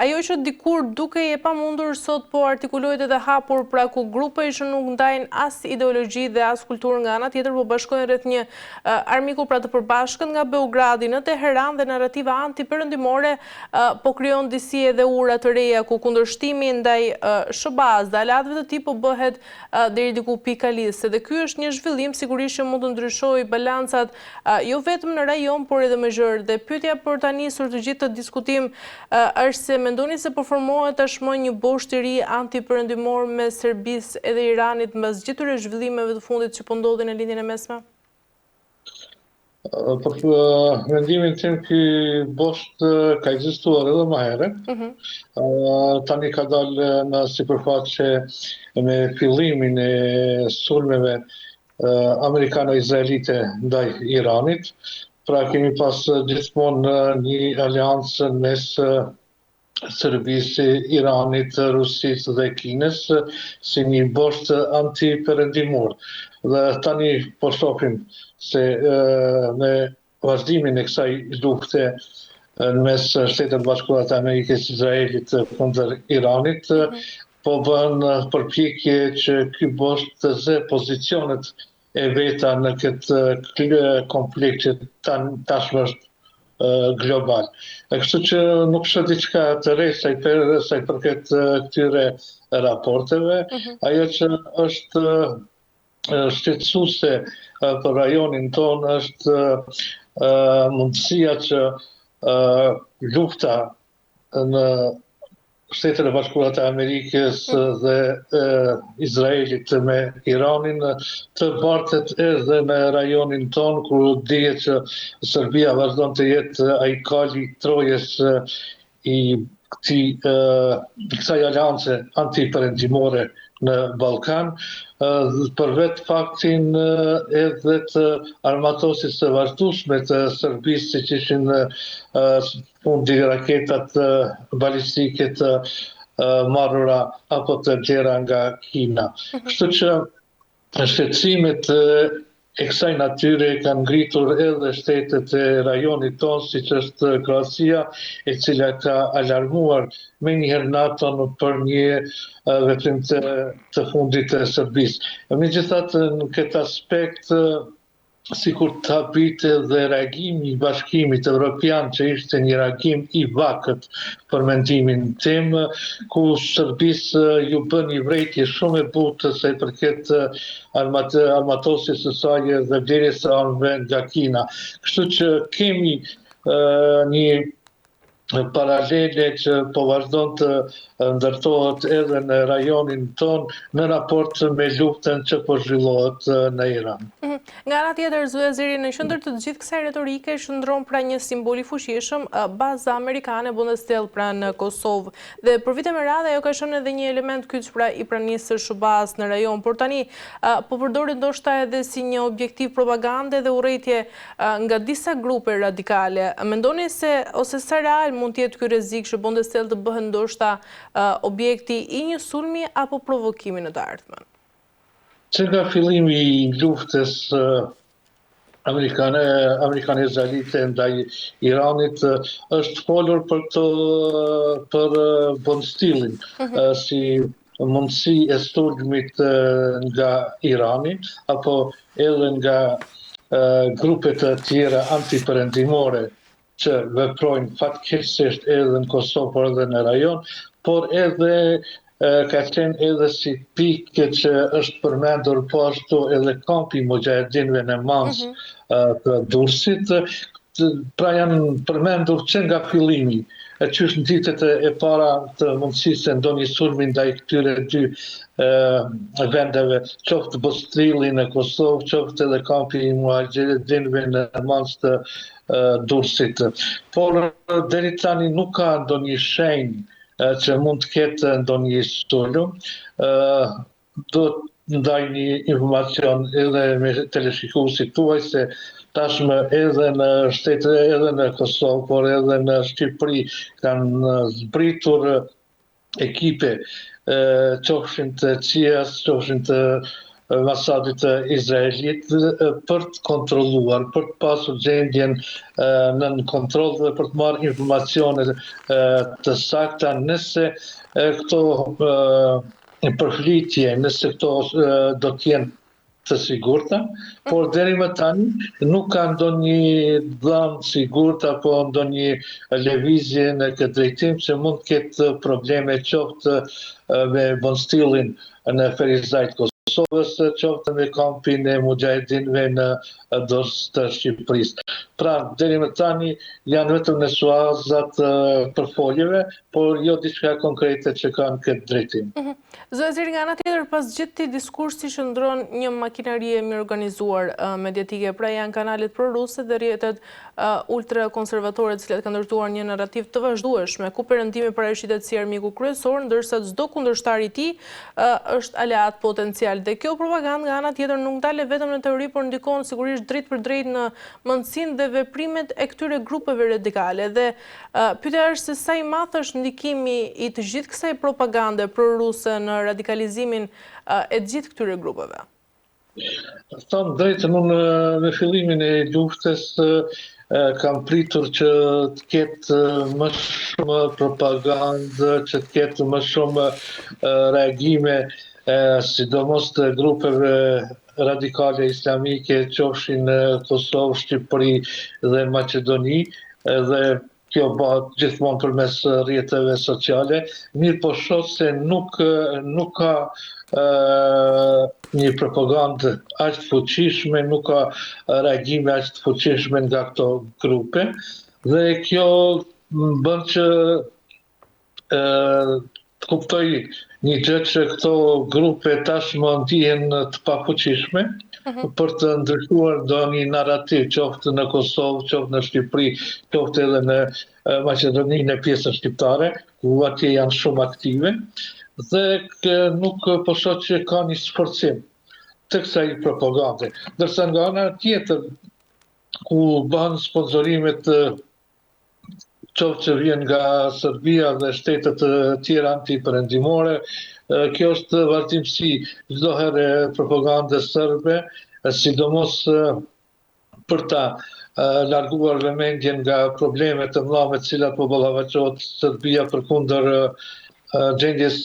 ajo që dikur duke e pamundur sot po artikulohet edhe hapur, pra ku grupe që nuk ndajnë as ideologji dhe as kulturë nga ana tjetër po bashkojnë rreth një armiku pra të përbashkët nga Beogradi në Teheran dhe narrativa anti-perëndimore po krijon disi edhe ura të reja ku kundërshtimi ndaj SHBA-s dhe alatëve të tij po bëhet deri diku pikalisë. Dhe ky është një zhvillim sigurisht që mund të ndryshojë balancat jo vetëm në rajon por edhe më zgjer. Dhe pyetja për ta nisur të gjithë të diskutim është se mendoni se po formohet tashmë një boshë i ri anti-perëndimor me Serbisë edhe Iranit mbas gjithë këtyre zhvillimeve të fundit që po ndodhin në lindjen e mesme? Për mendimin tim, ky boshë ka ekzistuar edhe më herët. Tani ka dalë në sipërfaqe me fillimin e sulmeve amerikano-izraelite ndaj Iranit. Pra kemi pas gjithmonë një aliancë mes Serbisë, Iranit, Rusisë dhe Kinës si një boshë anti-perëndimor. Dhe tani po shohim se me vazhdimin e kësaj lufte në mes Shtetit Bashkuar të Amerikës, Izraelit kundër Iranit, po bën përpjekje që ky boshë të zë pozicionet e veta në këtë konflikt që tashmë është global. Kështu që nuk është diçka të re sa i përket këtyre raporteve. Ajo që është shqetësuese për rajonin tonë është mundësia që lufta në Shtetet e Bashkuara të Amerikës dhe Izraelit me Iranin të bartet edhe në rajonin tonë, ku dihet që Serbia vazhdon të jetë ai kali Trojes i kësaj aliance anti-perëndimore në Ballkan, për vetë faktin edhe të armatosis të vazhdueshme të Serbisë, siç ishin fundi raketat balistike të marrura apo të tjera nga Kina. Kështu që shqetësimet e kësaj natyre kanë ngritur edhe shtetet e rajonit tonë, siç është Kroacia, e cila ka alarmuar menjëherë NATO-n për një veprim të fundit të Serbisë. Megjithatë, në këtë aspekt, sikur të habite dhe reagimi i Bashkimit Evropian, që ishte një reagim i vakët për mendimin tim, ku Serbisë ju bën një vrejtje shumë e butë sa i përket armatosjes së saj dhe vlerjes së armëve nga Kina. Kështu që kemi një paralele që po vazhdon të ndërtohet edhe në rajonin ton në raport me luftën që po zhvillohet në Iran. Nga ana tjetër, zëri, në qendër të gjithë kësaj retorike shndron pra një simbol i fuqishëm, baza amerikane Bundestell pra në Kosovë. Dhe për vite me radhë ajo ka qenë edhe një element kyç pra i pranisë së SHBA-s në rajon, por tani po përdoret ndoshta edhe si një objektiv propagande dhe urrëtie nga disa grupe radikale. Mendoni se ose sa real mund të jetë ky rrezik që Bundestell të bëhet ndoshta objekti i një sulmi apo provokimi në të ardhmen? Që nga fillimi i luftës amerikane-izraelite ndaj Iranit është folur për Bundestillin si mundësi e sulmit nga Irani apo edhe nga grupet të tjera antiperëndimore që veprojnë fatkeqësisht edhe në Kosovë por edhe në rajon, por edhe ka qenë edhe si pikë që është përmendur po ashtu edhe kampi mujahedinëve në Mans të Durrësit, pra janë përmendur që nga fillimi, qysh në ditët e para të mundësisë se ndonjë sulmi ndaj këtyre dy vendeve, qoftë Bustrilli në Kosovë, qoftë edhe kampi mujahedinëve në Mans të Durrësit. Por deri tani nuk ka ndonjë shenjë që mund të ketë ndonjë sulm. Do të ndaj një informacion edhe me teleshikuesit tuaj se tashmë edhe në shtete, edhe në Kosovë, por edhe në Shqipëri kanë zbritur ekipe, qofshin të CIA-s, qofshin të ambasadit izraelit për të kontrolluar, për të pasur gjendjen në kontroll dhe për të marrë informacione të sakta nëse këto përflitje, nëse këto do të jenë të sigurta, por deri më tani nuk ka ndonjë dhënë sigurt apo ndonjë lëvizje në këtë drejtim se mund të ketë probleme qoftë me bonstillin në Ferizajt Kosovës, qoftë me kampin e mujahedinëve në dorë të Shqipërisë. Pra, deri më tani janë vetëm në suazat përfoljeve, por jo diçka konkrete që kanë këtë drejtim. Zoti Zeri, nga ana tjetër, pas gjithë këtij diskursi shndron një makinari e mirë organizuar mediatike, pra janë kanalet proruse dhe rrjetet ultrakonservatore, të cilat kanë ndërtuar një narrativ të vazhdueshme, ku perëndimi paraqiten si armiku kryesor, ndërsa çdo kundërshtar i tij është aleat potencial. Dhe kjo propagandë nga ana tjetër nuk ndalet vetëm në teori, por ndikon sigurisht drejt për drejt në mendsinë dhe veprimet e këtyre grupeve radikale. Dhe pyetja është se sa i madh është ndikimi i të gjithë kësaj propagande proruse në radikalizimin e gjithë këtyre grupeve. Thonë drejtën, unë në fillimin e luftës kam pritur që të ketë më shumë propagandë, që të ketë më shumë reagime, sidomos të grupeve radikale islamike, qofshin në Kosovë, Shqipëri dhe Maqedoni, dhe kjo bëhet gjithmonë përmes rrjeteve sociale, mirë po shoh se nuk ka një propagandë aq të fuqishme, nuk ka reagime aq të fuqishme nga këto grupe, dhe kjo më bën që të kuptoj një gjë që këto grupe tashmë ndihen të pafuqishme për të ndryshuar ndonjë narrativ, qoftë në Kosovë, qoftë në Shqipëri, qoftë edhe në Maqedoni në pjesën shqiptare, ku atje janë shumë aktive, dhe nuk po shoh që ka një sforcim të kësaj propagande. Ndërsa nga ana tjetër, ku bën sponsorimet qoftë që vjen nga Serbia dhe shtetet të tjera antiperëndimore, kjo është vazhdimsi çdo herë propagandës serbe, sidomos për ta larguar vëmendjen nga problemet të mëdha me të cilat po ballafaqohet Serbia përkundër gjendjes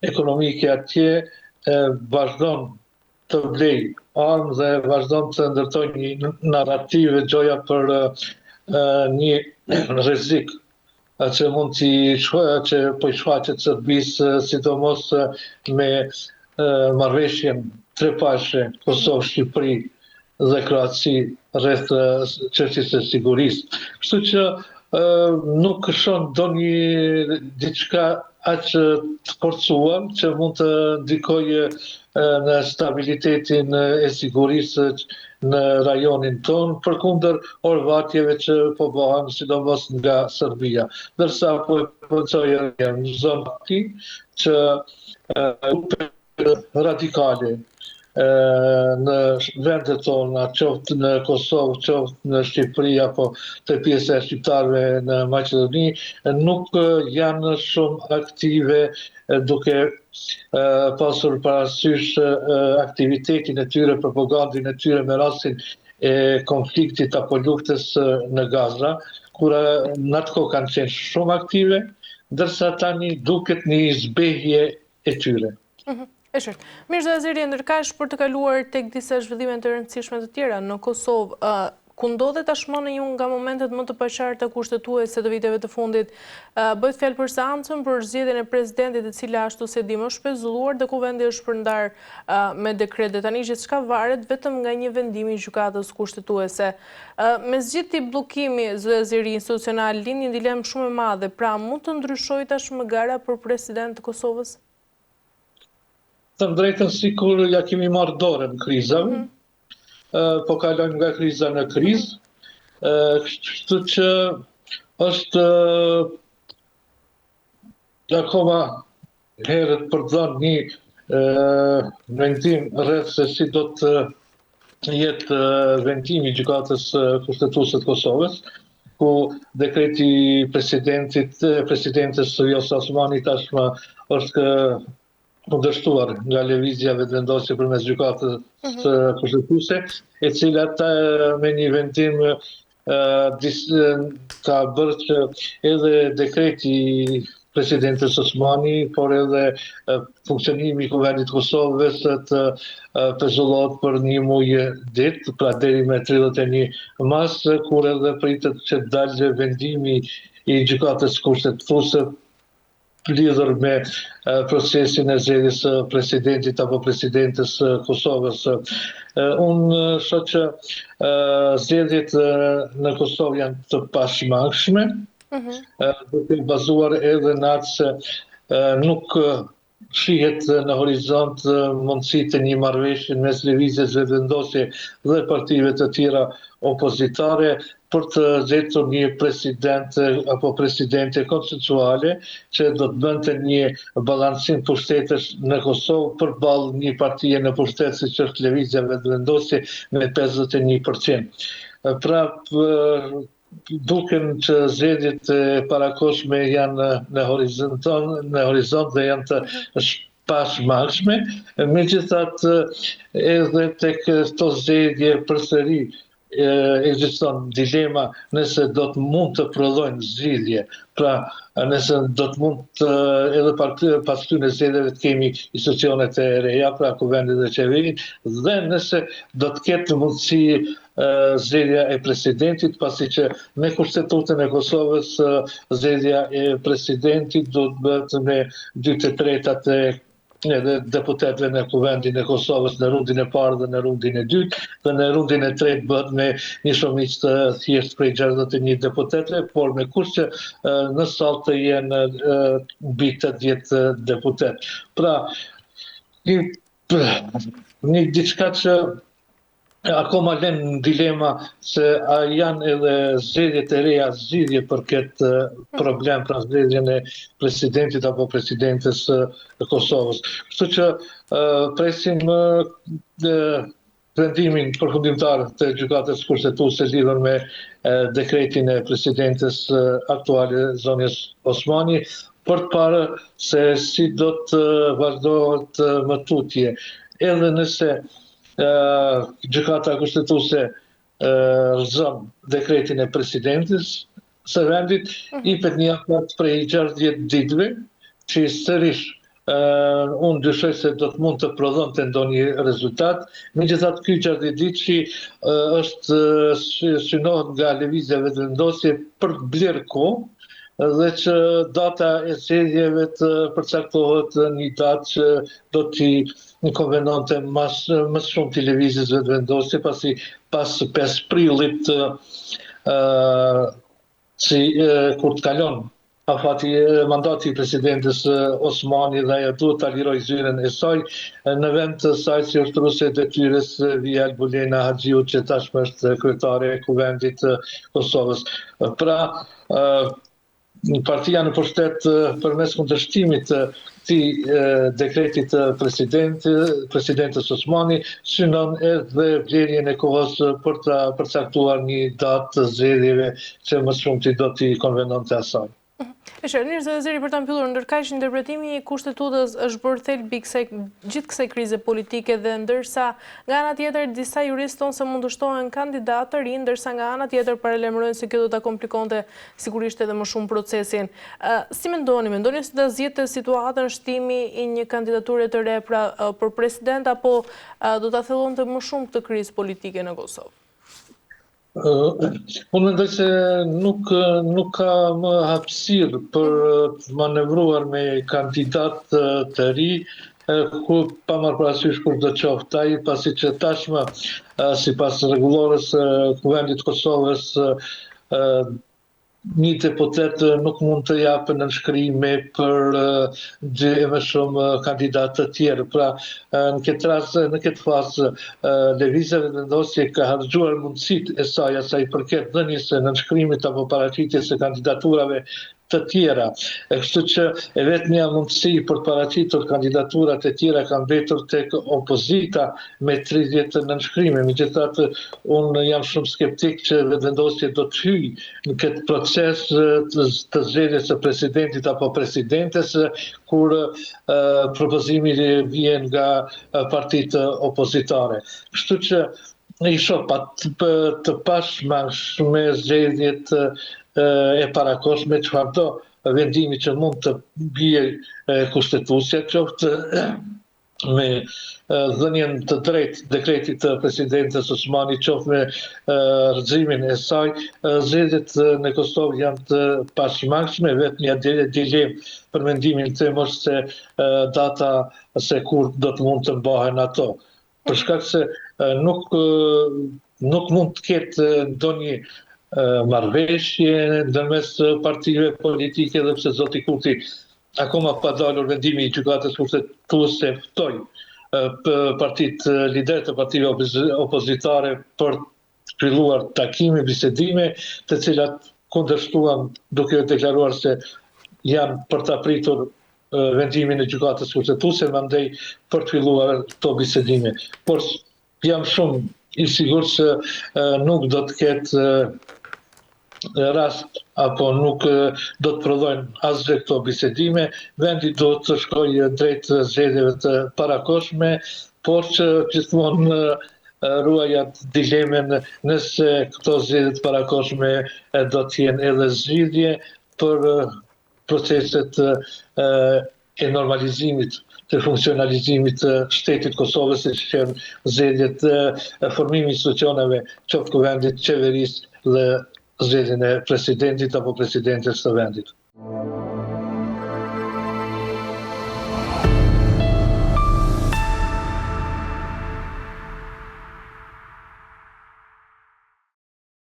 ekonomike atje, vazhdon të blej armë dhe vazhdon të ndërtoj një narrative gjoja për një rrezik që mund që po i shfaqet Serbisë, sidomos me marrëveshjen trepashe Kosovë, Shqipëri dhe Kroaci rreth çështjes së sigurisë. Kështu që nuk shoh ndonjë diçka aq të forcuar që mund të ndikojë në stabilitetin e sigurisë në rajonin tonë, përkundër orvatjeve që po bëhen sidomos nga Serbia. Ndërsa po përcojë në zonë këtij që grupe radikale në vendet tona, qoftë në Kosovë, qoftë në Shqipëri apo të pjesa e shqiptarëve në Maqedoni, nuk janë shumë aktive duke pasur parasysh aktivitetin e tyre, propagandin e tyre me rastin e konfliktit apo luftës në Gaza, kur në atë kohë kanë qenë shumë aktive, ndërsa tani duket një zbehje e tyre. E qartë. Mirë, Zoti Zeri, ndërkaq për të kaluar tek disa zhvillime të rëndësishme të tjera në Kosovë, ku ndodhet tashmë në një nga momentet më të paqarta kushtetuese të viteve të fundit, bëhet fjalë për seancën për zgjedhjen e presidentit, e cila ashtu se di më shpesh zhulluar dhe ku vendi është përndar me dekrete. Tani gjithçka varet vetëm nga një vendim i gjykatës kushtetuese. Mes gjithë këtij bllokimi, Zoti Zeri, institucional, lind një dilemë shumë e madhe. Pra, mund të ndryshojë tashmë gara për president të Kosovës? Të drejtën sikur ja kemi marrë dorën krizave, po kalojmë nga kriza në krizë, kështu që është akoma herët për dhënë një vendim rreth se si do të jetë vendimi i gjykatës kushtetuese të Kosovës, ku dekreti presidentes Vjosa Osmani tashmë është kundërshtuar nga lëvizja vetëvendosje përmes gjykatës kushtetuese, e cila me një vendim ka bërë që edhe dekreti presidentës Osmani, por edhe funksionimi i Kuvendit Kosovës të pezullohet për një muaj ditë, pra deri me 31 mars, kur edhe pritet që dalë vendimi i gjykatës kushtetuese lidhur me procesin e zgjedhjes së presidentit apo presidentes Kosovës. Unë shoh që zgjedhjet në Kosovë janë të pashmangshme, duke bazuar edhe në atë se nuk shihet në horizont mundësi të një marrëveshje mes lëvizjes vetëvendosje dhe partive të tjera opozitare për të gjetur një president apo presidente konsensuale që do të bënte një balancim pushtetesh në Kosovë përballë një partie në pushtet siç është lëvizja vetëvendosje me 51%. Pra duken që zgjedhjet e parakohshme janë në horizont dhe janë të pashmangshme, megjithatë edhe tek këto zgjedhje përsëri ekziston dilema nëse do të mund të prodhojnë zgjidhje. Pra, nëse do të mund të, edhe pas këtyre zgjedhjeve të kemi institucionet e reja, pra Kuvendi dhe qeverin, dhe nëse do të ketë mundësi zgjedhja e presidentit, pasi që me Kushtetutën e Kosovës zgjedhja e presidentit do të bëhet me 2/3 edhe deputetëve në Kuvendin e Kosovës në rundin e parë dhe në rundin e dytë, dhe në rundin e tretë bëhet me një shumicë të thjeshtë prej 61 deputetëve, por me kusht që në sallë të jenë mbi 80 deputetë. Pra, një diçka që akoma lën dilema se a janë edhe zgjedhjet e reja zgjidhje për këtë problem, pra zgjedhjen e presidentit apo presidentes të Kosovës. Kështu që presim vendimin përfundimtar të gjykatës kushtetuese lidhur me dekretin e presidentes aktuale Zonjës Osmani, për të parë se si do të vazhdohet më tutje. Edhe nëse gjykata kushtetuese rrëzon dekretin e presidentes së vendit, jepet një afat prej 60 ditëve, që sërish unë dyshoj se do të mund të prodhonte ndonjë rezultat. Megjithatë, ky 60 ditë që është synohet nga lëvizja vetëvendosje për të blerë kohë dhe që data e zgjedhjeve të përcaktohet një datë që do t'i konvenonte më shumë të lëvizjes vetëvendosje, pasi pas 5 prillit kur të kalon mandati i presidentes Osmani dhe ajo duhet ta liroj zyren e saj, në vend të saj si ushtruese e detyrës Vija Albulena Haxhiu, që tashmë është kryetare e Kuvendit të Kosovës. Pra, partia në pushtet përmes kundërshtimit të këtij dekretit të presidentes Osmani synon edhe vlerjen e kohës për të përcaktuar një datë të zgjedhjeve që më shumti do t'i konvenonte asaj. Mirë, zëri, për ta mbyllur, ndërkaq interpretimi i kushtetutës është bërë thelbi gjithë kësaj krize politike, dhe ndërsa nga ana tjetër disa juristë thonë se mund të shtohen kandidatë të rinj, ndërsa nga ana tjetër paralajmërojnë se kjo do ta komplikonte sigurisht edhe më shumë procesin. Si mendoni se do zgjidhte situatën shtimi i një kandidature të re për president, apo do ta thellonte më shumë këtë krizë politike në Kosovë? Unë mendoj se nuk ka më hapësirë për të manevruar me kandidat të ri, ku pa marrë parasysh kur do qoftë ai, pasi që tashmë sipas rregullores Kuvendit të Kosovës një deputet nuk mund të japë nënshkrime për gjë më shumë kandidatë të tjerë. Pra, në këtë rast, në këtë fazë, lëvizja vetëvendosje ka harxhuar mundësitë e saj sa i përket dhënies së nënshkrimit apo paraqitjes së kandidaturave të tjera. Kështu që e vetmja mundësi për paraqitur kandidaturat e tjera kanë mbetur tek opozita me 30 nënshkrime. Megjithatë, unë jam shumë skeptik që vendosja do të hyjë në këtë proces të zgjedhjes së presidentit apo presidentes, kur propozimi vjen nga partitë opozitare. Kështu që i shoh të pashmangshme zgjedhjet e parakoshme, çfarë do vendimi që mund të bie kushtetuesja, qoftë me dhënien të drejtë dekretit të presidentes Osmani, qoftë me rrëzimin e saj, zgjedhjet në Kosovë janë të pashmangshme, vetëm dilem për mendimin tim është se data se kur do të mund të mbahen ato. Për shkak se nuk mund të ketë ndonjë marrëveshje ndërmes partive politike, dhe pse zoti Kurti akoma pa dalur vendimi i gjykatës kushtetuese ftoi partitë lider të partive opozitare për të filluar takime, bisedime, të cilat kundërshtuan duke deklaruar se janë për të apritur vendimin e gjykatës kushtetuese, mandej për të filluar këto bisedime. Por jam shumë i sigurt se nuk do të ketë rast apo nuk do të prodhojnë asgjë këto bisedime. Vendi do të shkojë drejt zgjedhjeve të parakoshme, por që gjithmonë ruaja dilemen nëse këto zgjedhje të parakoshme do të jenë edhe zgjidhje për proceset e normalizimit të funksionalizimit të shtetit Kosovës, siç janë zgjedhjet e formimit institucioneve, qoftë kuvendit, qeverisë dhe zgjedhjen e presidentit apo presidentes të vendit.